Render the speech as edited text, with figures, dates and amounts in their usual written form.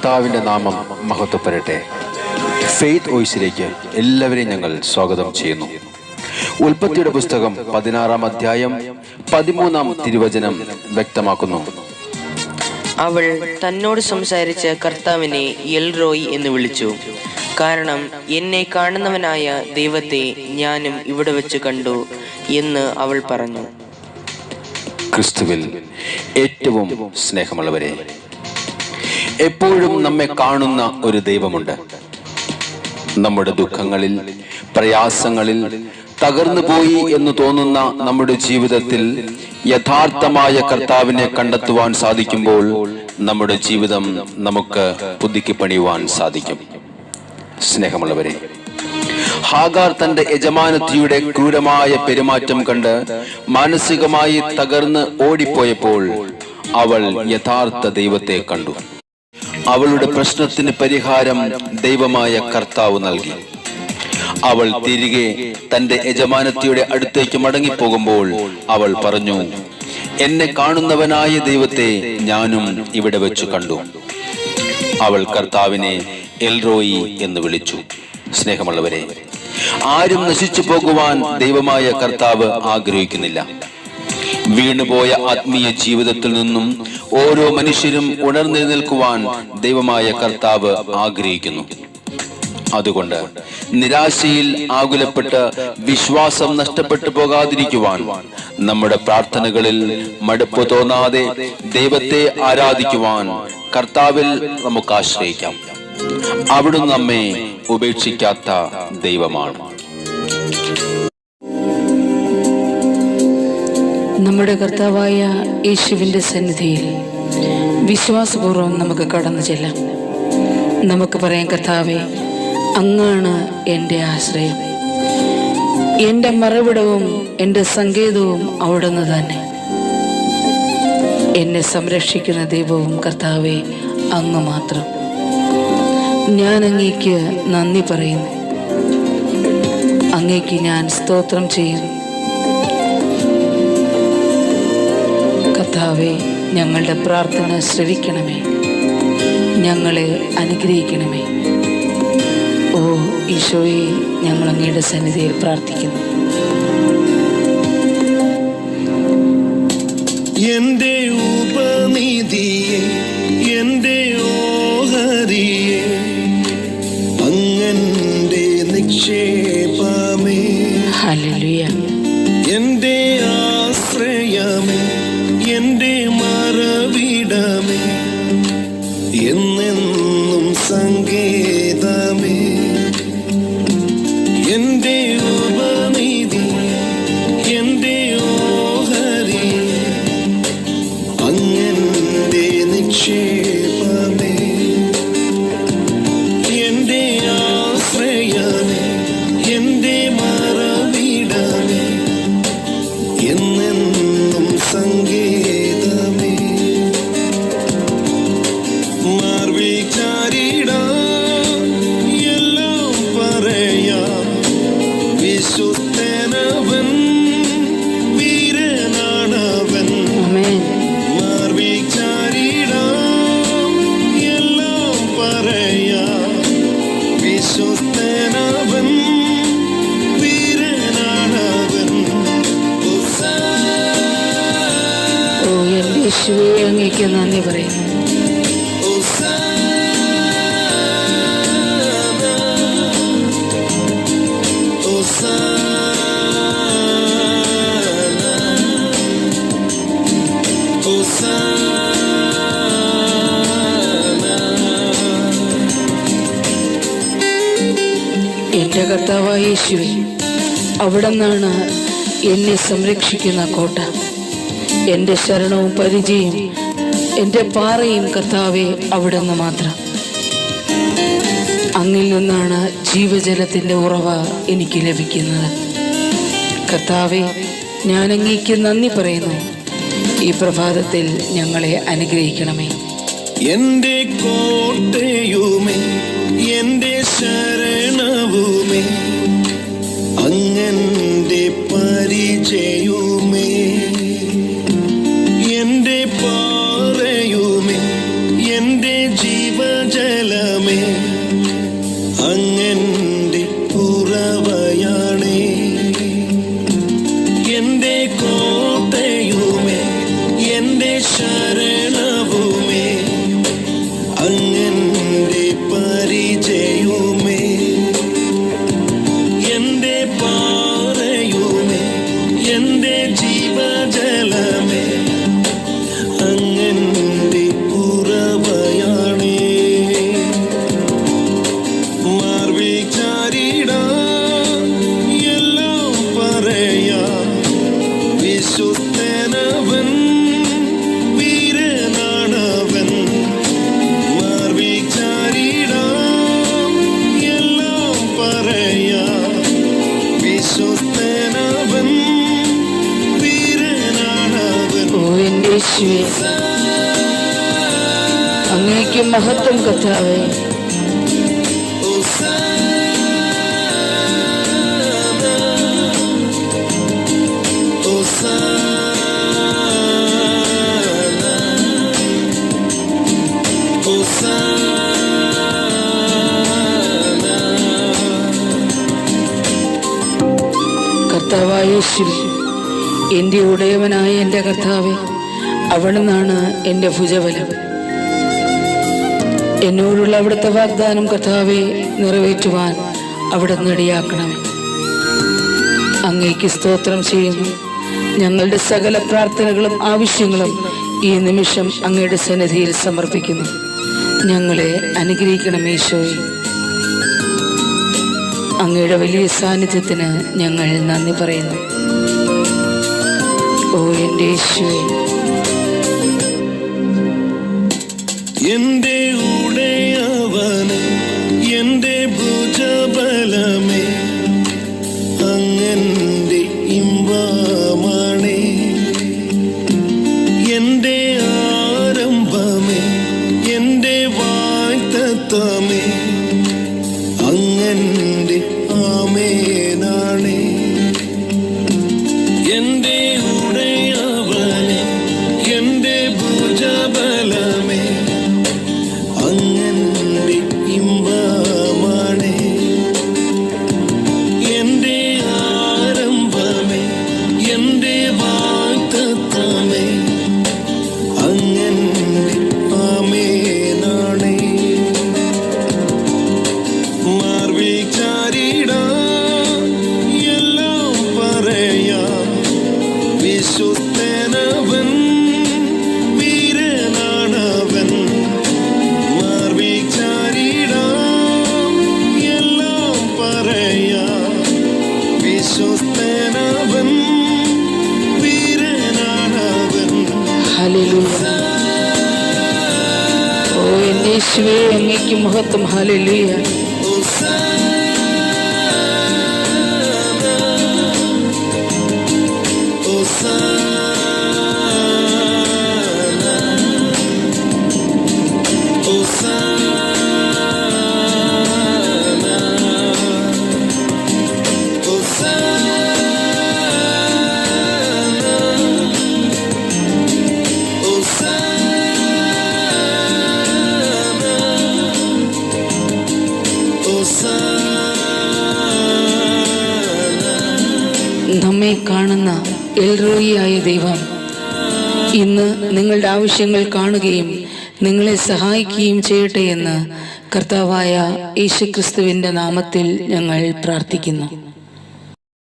കർത്താവിൻ്റെ നാമം മഹത്വപ്പെടട്ടെ. ഫെയ്ത്ത് വോയിസിലേക്ക് എല്ലാവരെയും ഞങ്ങൾ സ്വാഗതം ചെയ്യുന്നു. ഉൽപ്പത്തിയുടെ പുസ്തകം 16-ാം അധ്യായം 13-ാം തിരുവചനം വ്യക്തമാക്കുന്നു. അവൾ തന്നോട് സംസാരിച്ച കർത്താവിനെ എൽറോയി എന്ന് വിളിച്ചു. കാരണം എന്നെ കാണുന്നവനായ ദൈവത്തെ ഞാനും ഇവിടെ വെച്ച് കണ്ടു എന്ന് അവൾ പറഞ്ഞു. ക്രിസ്തുവിൽ ഏറ്റവും സ്നേഹമുള്ളവരെ, എപ്പോഴും നമ്മെ കാണുന്ന ഒരു ദൈവമുണ്ട്. നമ്മുടെ ദുഃഖങ്ങളിൽ, പ്രയാസങ്ങളിൽ, തകർന്നു പോയി എന്ന് തോന്നുന്ന നമ്മുടെ ജീവിതത്തിൽ യഥാർത്ഥമായ കർത്താവിനെ കണ്ടെത്തുവാൻ സാധിക്കുമ്പോൾ നമ്മുടെ ജീവിതം നമുക്ക് പുതുക്കി പണിയുവാൻ സാധിക്കും. സ്നേഹമുള്ളവരെ, ഹാഗാർ തന്റെ യജമാനത്തിയുടെ ക്രൂരമായ പെരുമാറ്റം കണ്ട് മാനസികമായി തകർന്ന് ഓടിപ്പോയപ്പോൾ അവൾ യഥാർത്ഥ ദൈവത്തെ കണ്ടു. അവളുടെ പ്രശ്നത്തിന് പരിഹാരം ദൈവമായ കർത്താവ് നൽകി. അവൾ തിരികെ തന്റെ യജമാനത്തിയുടെ അടുത്തേക്ക് മടങ്ങിപ്പോകുമ്പോൾ അവൾ പറഞ്ഞു, എന്നെ കാണുന്നവനായ ദൈവത്തെ ഞാനും ഇവിടെ വെച്ചു കണ്ടു. അവൾ കർത്താവിനെ എൽറോയി എന്ന് വിളിച്ചു. സ്നേഹമുള്ളവരെ, ആരും നശിച്ചു പോകുവാൻ ദൈവമായ കർത്താവ് ആഗ്രഹിക്കുന്നില്ല. വീണുപോയ ആത്മീയ ജീവിതത്തിൽ നിന്നും ഓരോ മനുഷ്യരും ഉണർന്നെഴുന്നേൽക്കുവാൻ ദൈവമായ കർത്താവ് ആഗ്രഹിക്കുന്നു. അതുകൊണ്ട് നിരാശയിൽ ആകുലപ്പെട്ട് വിശ്വാസം നഷ്ടപ്പെട്ടു പോകാതിരിക്കുവാൻ നമ്മുടെ പ്രാർത്ഥനകളിൽ മടുപ്പ് തോന്നാതെ ദൈവത്തെ ആരാധിക്കുവാൻ കർത്താവിൽ നമുക്ക് ആശ്രയിക്കാം. അവിടുന്ന് നമ്മെ ഉപേക്ഷിക്കാത്ത ദൈവമാണ്. നമ്മുടെ കർത്താവായ യേശുവിൻ്റെ സന്നിധിയിൽ വിശ്വാസപൂർവ്വം നമുക്ക് കടന്നു ചെല്ലാം. നമുക്ക് പറയാം, കർത്താവേ, അങ്ങാണ് എൻ്റെ ആശ്രയം, എൻ്റെ മറവിടവും എൻ്റെ സങ്കേതവും അവിടുന്ന് തന്നെ. എന്നെ സംരക്ഷിക്കുന്ന ദൈവവും കർത്താവേ അങ്ങ് മാത്രം. ഞാൻ അങ്ങേക്ക് നന്ദി പറയുന്നു, അങ്ങേക്ക് ഞാൻ സ്തോത്രം ചെയ്യുന്നു. കർത്താവേ, ഞങ്ങളുടെ പ്രാർത്ഥന ശ്രവിക്കണമേ, ഞങ്ങളെ അനുഗ്രഹിക്കണമേ. ഓ ഈശോയെ, ഞങ്ങൾ അങ്ങയുടെ സന്നിധിയിൽ പ്രാർത്ഥിക്കുന്നു. എൻ്റെ ഉപനിധിയെ, എൻ്റെ ഓഹരിയെ, അങ്ങന്റെ നിക്ഷേപമേ, ഹല്ലേലൂയ. എൻ്റെ ആശ്രയമേ, എൻ്റെ മറവിടമേ, എന്നെന്നും സങ്കേതമേ, എൻ്റെ ഉപനിധി, എൻ്റെ ഓഹരി, അങ്ങന്റെ നിക്ഷേപമേ, എൻ്റെ ആശ്രയമേ, എൻ്റെ മറവിടമേ, എന്നെന്നും സങ്കേതമേ. മാർവിചാരിടാം, എല്ലാം പറയാം, വിശുദ്ധനവൻ, വീരനാണവൻ. ആമേൻ. മാർവിചാരിടാം, എല്ലാം പറയാം, വിശുദ്ധനവൻ, വീരനാണവൻ. ഓ എൻ്റെ യേശുവേ, അങ്ങേക്ക് നന്ദി പറയുന്നു. എൻ്റെ കർത്താവായ യേശുവേ, അവിടുന്നാണ് എന്നെ സംരക്ഷിക്കുന്ന കോട്ട, എൻ്റെ ശരണവും പരിചയം, എൻ്റെ പാറയും. കർത്താവേ, അവിടുന്ന് മാത്രം. അങ്ങിൽ നിന്നാണ് ജീവജലത്തിൻ്റെ ഉറവ എനിക്ക് ലഭിക്കുന്നത്. കർത്താവേ, ഞാൻ അങ്ങേക്ക് നന്ദി പറയുന്നു. ഈ പ്രഭാതത്തിൽ ഞങ്ങളെ അനുഗ്രഹിക്കണമേ. എൻ്റെ കോട്ടയുമേ, എൻ്റെ ശരണവുമേ, അങ്ങന്റെ പരിചയവുമേ, എൻ്റെ പാറയുമേ, എൻ്റെ ജീവജ അങ്ങന്റെ ഉറവയാണേ. എന്റെ കോട്ടയുമേ എന്റെ ശരണവുമേ അങ്ങന്റെ പരിചയുമേ. എന്റെ പാറയുമേ എന്റെ ജീവജലമേ അങ്ങന്റെ ഉറവയാണേ. മാർവിൽ ചാരിടാൻ എല്ലാം പറയാം, വിശുദ്ധനവൻ വീരനാണവൻ. മാർവിൽ ചാരിടാൻ എല്ലാം പറയാം, വിശുദ്ധനവൻ വീരനാണവൻ. ഓ എൻ്റെ യേശുവേ, അങ്ങേക്ക് മഹത്വം കർത്താവേ. കർത്താവായ യേശുവേ, എൻ്റെ ഉടയവനായ എൻ്റെ കർത്താവേ, അവിടുന്നാണ് എൻ്റെ ഭുജബലം. എന്നോടുള്ള അവിടുത്തെ വാഗ്ദാനം കർത്താവെ നിറവേറ്റുവാൻ അവിടുന്ന് ഇടയാക്കണമേ. അങ്ങേക്ക് സ്തോത്രം ചെയ്യുന്നു. ഞങ്ങളുടെ സകല പ്രാർത്ഥനകളും ആവശ്യങ്ങളും ഈ നിമിഷം അങ്ങയുടെ സന്നിധിയിൽ സമർപ്പിക്കുന്നു. ഞങ്ങളെ അനുഗ്രഹിക്കണമേ ഈശോയെ. അങ്ങയുടെ വലിയ സാന്നിധ്യത്തിന് ഞങ്ങൾ നന്ദി പറയുന്നു. ഓ എൻ്റെ യേശുവേ, എന്റെ ഉടയവനെ എന്റെ ഭുജബലമേ അങ്ങന്റെ ഇമ്പമാണേ. എന്റെ ആരംഭമേ എന്റെ വാഗ്ദത്തമേ അങ്ങന്റെ ആമേനാണേ. എന്റെ ഉടയവനെ എന്റെ ഭുജബലമേ അങ്ങന്റെ ഇമ്പമാണേ. എന്റെ ആരംഭമേ എന്റെ വാഗ്ദത്തമേ അങ്ങന്റെ ആമേനാണേ. മാർവിൽ ചാരിടാൻ എല്ലാം പറയാം, വിശുദ്ധനവൻ വീരനാണവൻ. മാർവിൽ ചാരിടാൻ എല്ലാം പറയാം, വിശുദ്ധനവൻ വീരനാണവൻ. ഹല്ലേലൂയ. ഓ എൻ്റെ യേശുവേ, അങ്ങേക്ക് മഹത്വം. ഹല്ലേലൂയ. നമ്മെ കാണുന്ന എൽറോയിയായ ദൈവം ഇന്ന് നിങ്ങളുടെ ആവശ്യങ്ങൾ കാണുകയും നിങ്ങളെ സഹായിക്കുകയും ചെയ്യട്ടെ എന്ന് കർത്താവായ യേശുക്രിസ്തുവിൻ്റെ നാമത്തിൽ ഞങ്ങൾ പ്രാർത്ഥിക്കുന്നു.